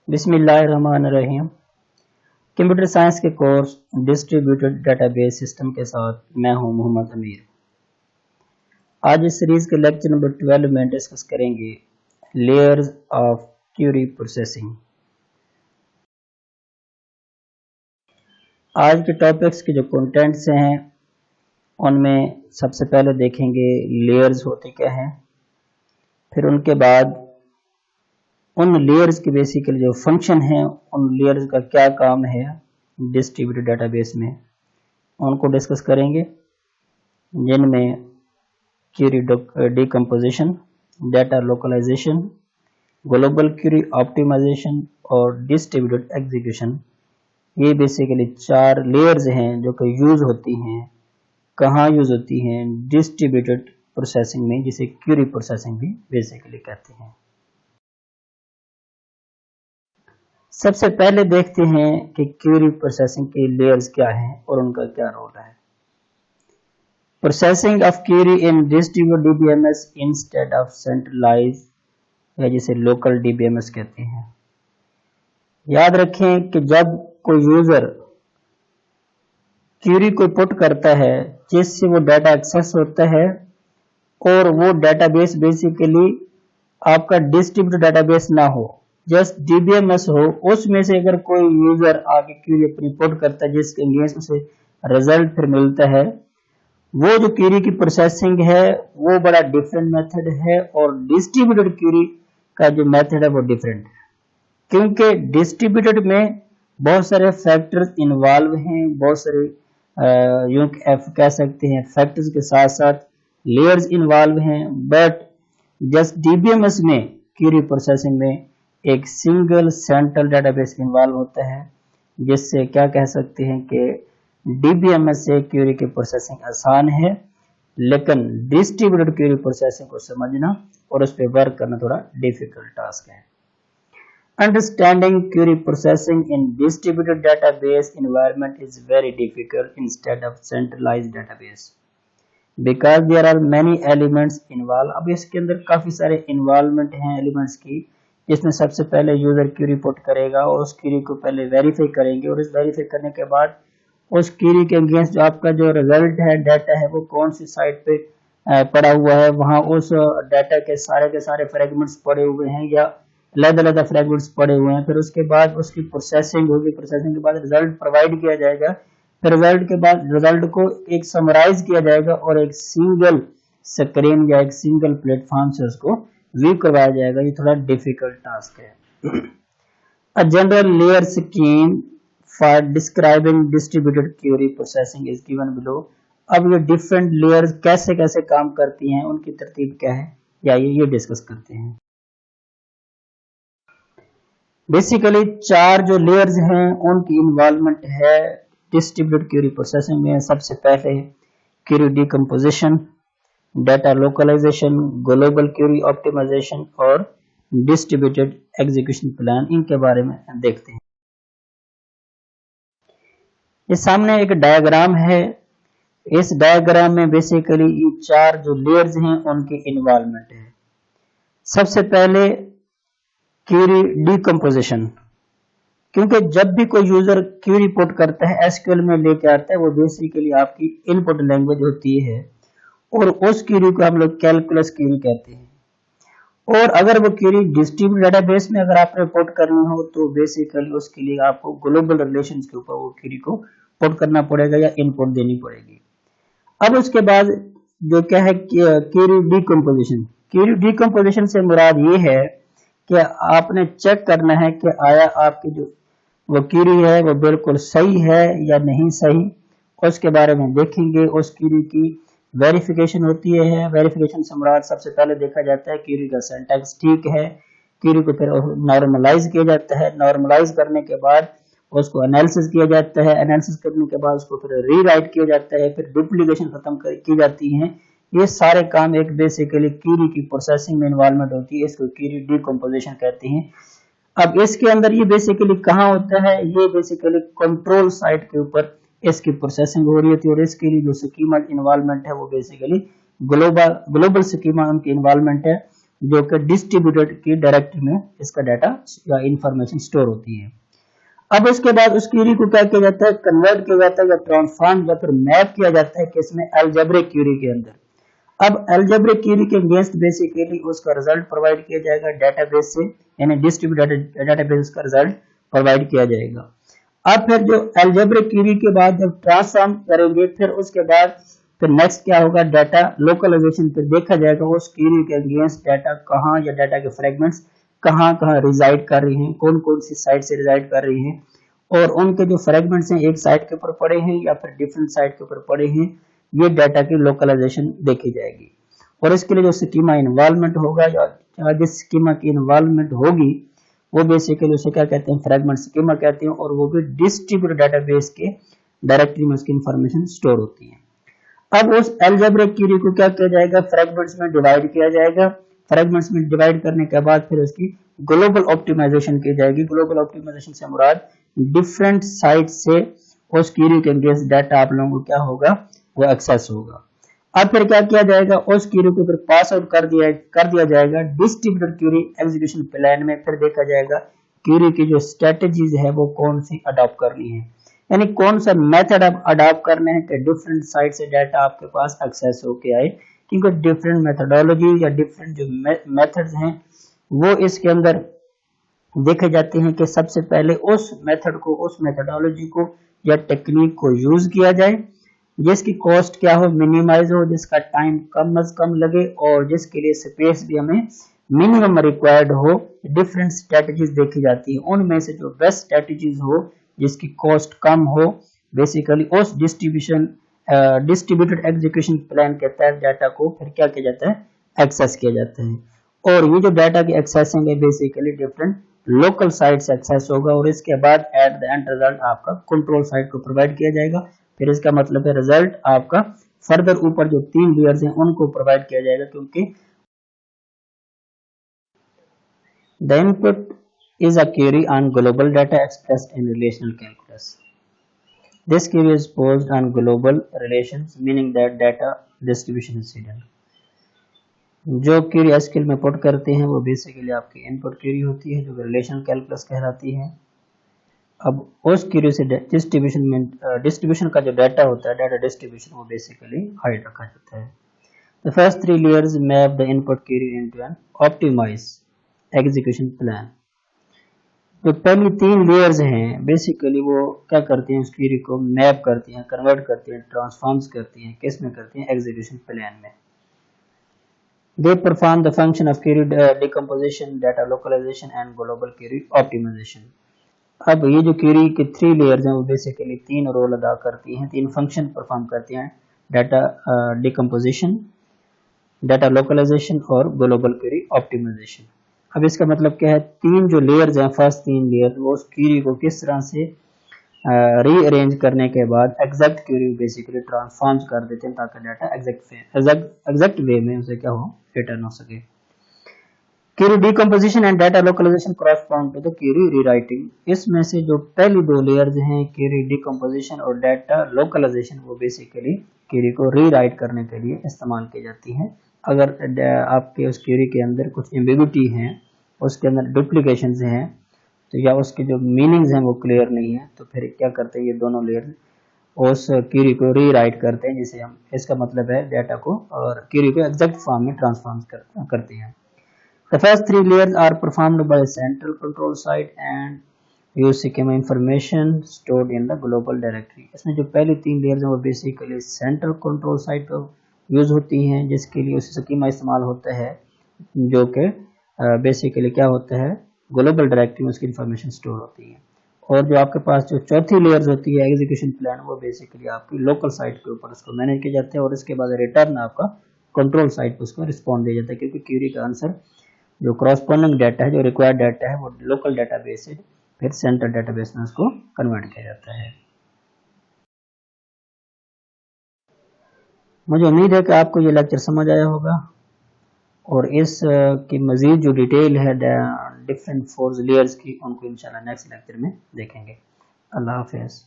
बिस्मिल्लाहिर्रहमानिर्रहीम। Computer science के course distributed database system के साथ मैं हूं मोहम्मद अमीर। आज इस सीरीज के लेक्चर नंबर 12 में डिस्कस करेंगे लेयर्स ऑफ क्यूरी प्रोसेसिंग। आज के टॉपिक्स के जो कंटेंट्स हैं उनमें सबसे पहले देखेंगे लेयर्स होते क्या हैं, फिर उनके बाद उन लेयर्स के बेसिकली जो फंक्शन हैं, उन लेयर्स का क्या काम है डिस्ट्रीब्यूटेड डेटाबेस में, उनको डिस्कस करेंगे, जिनमें query decomposition, data localization, global query optimization और डिस्ट्रीब्यूटेड एग्जीक्यूशन। ये बेसिकली 4 लेयर्स हैं जो कि यूज होती हैं। कहाँ यूज होती हैं? डिस्ट्रीब्यूटेड प्रोसेसिंग में, जिसे क्यूरी प्रोसेसिंग भी बेसिकली कहते हैं। सबसे पहले देखते हैं कि क्यूरी प्रोसेसिंग के लेयर्स क्या हैं और उनका क्या रोल है। Processing of query in distributed DBMS instead of centralize, या जिसे लोकल डीबीएमएस कहते हैं। याद रखें कि जब कोई यूजर क्यूरी को पुट करता है जिससे वो डाटा एक्सेस होता है, और वो डाटाबेस बेसिकली आपका डिस्ट्रीब्यूटेड डाटाबेस ना हो, जस्ट डीबीएमएस हो, उसमें से अगर कोई यूजर आके क्यूरी अपनी पुट करता है जिसके अगेंस्ट से रिजल्ट फिर मिलता है, वो जो क्यूरी की प्रोसेसिंग है वो बड़ा डिफरेंट मेथड है, और डिस्ट्रीब्यूटेड क्यूरी का जो मेथड है वो डिफरेंट है। क्योंकि डिस्ट्रीब्यूटेड में बहुत सारे फैक्टर्स इन्वॉल्व हैं, बहुत सारे यूं कह सकते हैं फैक्टर्स के साथ साथ लेयर्स इन्वॉल्व हैं। बट जस्ट डीबीएमएस में क्यूरी प्रोसेसिंग में एक सिंगल सेंट्रल डेटाबेस इन्वॉल्व होता है, जिससे क्या कह सकते हैं कि डीबीएमएस से क्यूरी की प्रोसेसिंग आसान है, लेकिन डिस्ट्रीब्यूटेड क्यूरी प्रोसेसिंग को समझना और उस पर वर्क करना थोड़ा डिफिकल्ट टास्क है। Understanding query processing in distributed database environment is very difficult instead of centralized database because there are many elements involve. अब इसके अंदर काफी सारे इन्वॉल्वमेंट हैं एलिमेंट्स की, जिसमें सबसे पहले यूजर क्यूरी पुट करेगा और उस क्यूरी को पहले वेरीफाई करेंगे, और इस वेरीफाई करने के बाद उस क्यूरी के अगेंस्ट जो आपका जो रिजल्ट है, डाटा है, वो कौन सी साइट पे पड़ा हुआ है, वहां उस डाटा के सारे फ्रेगमेंट्स पड़े हुए हैं या अलग-अलग फ्रेगमेंट्स पड़े हुए हैं। फिर उसके बाद उसकी प्रोसेसिंग होगी, प्रोसेसिंग के बाद रिजल्ट प्रोवाइड किया जाएगा, फिर रिजल्ट के बाद रिजल्ट को एक समराइज किया जाएगा और एक सिंगल स्क्रीन या एक सिंगल प्लेटफॉर्म से उसको व्यू करवाया जाएगा। ये थोड़ा डिफिकल्ट टास्क है। A general layer scheme for describing distributed query processing is given below. अब ये डिफरेंट लेयर्स कैसे कैसे काम करती हैं, उनकी तरतीब क्या है, या ये डिस्कस करते हैं। बेसिकली 4 जो लेयर्स हैं उनकी इन्वॉल्वमेंट है डिस्ट्रीब्यूटेड क्यूरी प्रोसेसिंग में। सबसे पहले query decomposition, data localization, global query optimization और डिस्ट्रीब्यूटेड एग्जीक्यूशन प्लान। इनके बारे में देखते हैं। इस सामने एक डायग्राम है। इस डायग्राम में बेसिकली ये 4 जो लेयर्स हैं उनकी इन्वॉल्वमेंट है। सबसे पहले क्यूरी डिकम्पोजिशन, क्योंकि जब भी कोई यूजर क्यूरी पुट करता है एसक्यूएल में लेके आता है, वो बेसिकली आपकी इनपुट लैंग्वेज होती है, और उस क्यूरी को हम लोग कैलकुलस क्यूरी कहते हैं। और अगर वो क्यूरी डिस्ट्रीब्यूटेड डेटाबेस में अगर आपने पुट करनी हो, तो बेसिकली उसके लिए आपको ग्लोबल रिलेशंस के ऊपर वो क्यूरी को पुट करना पड़ेगा या इनपुट देनी पड़ेगी। अब उसके बाद जो क्या है क्यूरी डिकम्पोजिशन। क्यूरी डिकम्पोजिशन से मुराद ये है कि आपने चेक करना है कि आया आपकी जो वो क्यूरी है वो बिल्कुल सही है या नहीं सही, उसके बारे में देखेंगे। उस क्यूरी की वेरिफिकेशन होती है। वेरिफिकेशन से मुराद सबसे पहले देखा जाता है क्यूरी का सिंटैक्स ठीक है, क्यूरी को फिर नॉर्मलाइज किया जाता है। नॉर्मलाइज करने के बाद उसको एनालिसिस किया जाता है। एनालिसिस करने के बाद उसको फिर रीराइट किया जाता है, फिर डुप्लीकेशन खत्म की जाती है। ये सारे काम एक बेसिकली क्यूरी की प्रोसेसिंग में इन्वॉल्वमेंट होती है, इसको क्यूरी डिकम्पोजिशन कहते हैं। अब इसके अंदर ये बेसिकली कहाँ होता है? ये बेसिकली कंट्रोल साइट के ऊपर इसकी प्रोसेसिंग हो रही होती है, और इसके लिए जो स्कीमा इन्वॉल्वमेंट है वो बेसिकली ग्लोबल स्कीमा उनकी इन्वॉल्वमेंट है। जो कि डिस्ट्रीब्यूटेड की डायरेक्टरी में इसका डाटा या इंफॉर्मेशन स्टोर होती है। अब इसके बाद उस क्वेरी को क्या किया जाता है, कन्वर्ट किया जाता है या ट्रांसफॉर्म या फिर मैप किया जाता है किसमें, अलजेब्रिक क्वेरी के अंदर। अब अलजेब्रिक क्वेरी के अगेंस्ट बेसिकली उसका रिजल्ट प्रोवाइड किया जाएगा डेटाबेस से, यानी डिस्ट्रीब्यूटेड डेटाबेस का रिजल्ट प्रोवाइड किया जाएगा। अब फिर जो अलजेब्रिक क्वेरी के बाद जब ट्रांसफॉर्म करेंगे फिर उसके बाद फिर नेक्स्ट क्या होगा, डाटा लोकलाइजेशन। फिर देखा जाएगा उस क्वेरी के अगेंस्ट डाटा कहाँ या डाटा के फ्रेगमेंट्स कहाँ कहाँ रिजाइड कर रही हैं, कौन कौन सी साइट से रिजाइड कर रही हैं, और उनके जो फ्रेगमेंट्स हैं एक साइट के ऊपर पड़े हैं या फिर डिफरेंट साइट के ऊपर पड़े हैं, ये डाटा की लोकलाइजेशन देखी जाएगी। और इसके लिए जो स्कीमा इन्वॉल्वमेंट होगा या जिस स्कीमा की इन्वॉल्वमेंट होगी वो बेसिकली उसे क्या कहते हैं, फ्रेगमेंट स्कीमा कहते हैं, और वो भी डिस्ट्रीब्यूटेड डाटाबेस के डायरेक्टरी में उसकी इंफॉर्मेशन स्टोर होती है। अब उस अलजेब्रिक क्वेरी को क्या किया जाएगा, फ्रेगमेंट्स में डिवाइड किया जाएगा। फ्रेगमेंट्स में डिवाइड करने के बाद फिर उसकी ग्लोबल ऑप्टिमाइजेशन की जाएगी। ग्लोबल ऑप्टिमाइजेशन से मुराद डिफरेंट साइट से उस क्वेरी के अगेंस्ट डाटा आप लोगों को क्या होगा, वो एक्सेस होगा। अब फिर क्या किया जाएगा, उस क्वेरी को फिर पास आउट कर दिया जाएगा डिस्ट्रीब्यूटेड क्वेरी एग्जीक्यूशन प्लान में। फिर देखा जाएगा क्वेरी की जो स्ट्रेटजीज है वो कौन सी अडॉप्ट करनी है, यानी कौन सा मेथड आप अडॉप्ट करने हैं कि डिफरेंट साइट से डाटा आपके पास एक्सेस होके आए, क्योंकि डिफरेंट मेथोडोलॉजी या डिफरेंट जो मेथड्स हैं वो इसके अंदर देखे जाते हैं कि सबसे पहले उस मेथड को, उस मेथोडोलॉजी को या टेक्निक को यूज किया जाए जिसकी कॉस्ट क्या हो, मिनिमाइज हो, जिसका टाइम कम अज कम लगे और जिसके लिए स्पेस भी हमें मिनिमम रिक्वायर्ड हो। डिफरेंट स्ट्रेटजीज देखी जाती है, उनमें से जो बेस्ट स्ट्रेटजीज हो जिसकी कॉस्ट कम हो, बेसिकली उस डिस्ट्रीब्यूटेड एग्जीक्यूशन प्लान के तहत डाटा को फिर क्या किया जाता है, एक्सेस किया जाता है। और ये जो डाटा की एक्सेसिंग है बेसिकली डिफरेंट लोकल साइट से एक्सेस होगा, और इसके बाद एट द एंड रिजल्ट आपका कंट्रोल साइट को प्रोवाइड किया जाएगा। फिर इसका मतलब है रिजल्ट आपका फर्दर ऊपर जो 3 लेयर्स हैं उनको प्रोवाइड किया जाएगा, क्योंकि the input is a query on global data expressed in relational calculus. This query is posed on global relations, meaning that data distribution is hidden. जो क्वेरी एसक्यूएल में पुट करते हैं वो बेसिकली आपकी इनपुट क्वेरी होती है जो relational calculus कहलाती है। अब उस क्वेरी से डिस्ट्रीब्यूशन का जो डाटा होता है, डाटा डिस्ट्रीब्यूशन, वो बेसिकली हाइड रखा जाता है। The first 3 layers map the input query into an optimized execution plan. जो पहली 3 लेयर्स हैं बेसिकली वो क्या करती हैं, उस क्वेरी को मैप करती हैं, कन्वर्ट करती हैं, ट्रांसफॉर्म्स करती हैं, किस में करती हैं, एग्जीक्यूशन प्लान में। They perform the function of query decomposition, data localization and global query optimization. अब ये जो क्वेरी की 3 लेयर्स हैं वो बेसिकली 3 रोल अदा करती हैं, 3 फंक्शन परफॉर्म करती हैं, डाटा डिकम्पोजिशन, डाटा लोकलाइजेशन और ग्लोबल क्वेरी ऑप्टिमाइजेशन। अब इसका मतलब क्या है, 3 जो लेयर्स हैं, फर्स्ट 3 लेयर, वो उस क्वेरी को किस तरह से रीअरेंज करने के बाद एग्जैक्ट क्वेरी बेसिकली ट्रांसफॉर्म्स कर देते हैं ताकि डाटा एग्जैक्ट वे में उसे क्या हो, रिटर्न हो सके। Query decomposition and data localization correspond to the query rewriting. इसमें से जो पहली 2 लेयर्स हैं, क्वेरी डिकम्पोजिशन और डाटा लोकलाइजेशन, वो बेसिकली क्वेरी को रीराइट करने के लिए इस्तेमाल की जाती हैं। अगर आपके उस क्वेरी के अंदर कुछ एम्बिगुइटी है, उसके अंदर डुप्लीकेशंस हैं, तो या उसके जो मीनिंग्स हैं वो क्लियर नहीं है, तो फिर क्या करते हैं ये दोनों लेयर उस क्वेरी को रीराइट करते हैं, जिसे हम, इसका मतलब है डाटा को और क्वेरी को एग्जैक्ट फॉर्म में ट्रांसफॉर्म करते हैं। The first 3 layers are performed by central control site and use schema information stored in the global directory. इसमें जो पहली 3 लेयर्स हैं वो बेसिकली सेंट्रल कंट्रोल साइट पर यूज होती हैं, जिसके लिए उसी स्कीमा इस्तेमाल होता है जो कि बेसिकली क्या होता है, ग्लोबल डायरेक्टरी में उसकी इंफॉर्मेशन स्टोर होती है। और जो आपके पास जो चौथी लेयर्स होती है एग्जीक्यूशन प्लान, वो बेसिकली आपकी लोकल साइट के ऊपर उसको मैनेज किया जाता है और इसके बाद रिटर्न आपका कंट्रोल साइट पर उसको रिस्पॉन्ड दिया जाता है, क्योंकि क्वेरी का आंसर जो क्रॉसपोंडिंग डाटा है, जो रिक्वायर्ड डाटा है, वो लोकल डाटाबेस से फिर सेंट्रल डाटाबेस में उसको कन्वर्ट किया जाता है। मुझे उम्मीद है कि आपको ये लेक्चर समझ आया होगा और इस की मजीद जो डिटेल है डिफरेंट 4 लेयर्स की, उनको इंशाल्लाह नेक्स्ट लेक्चर में देखेंगे। अल्लाह हाफिज़।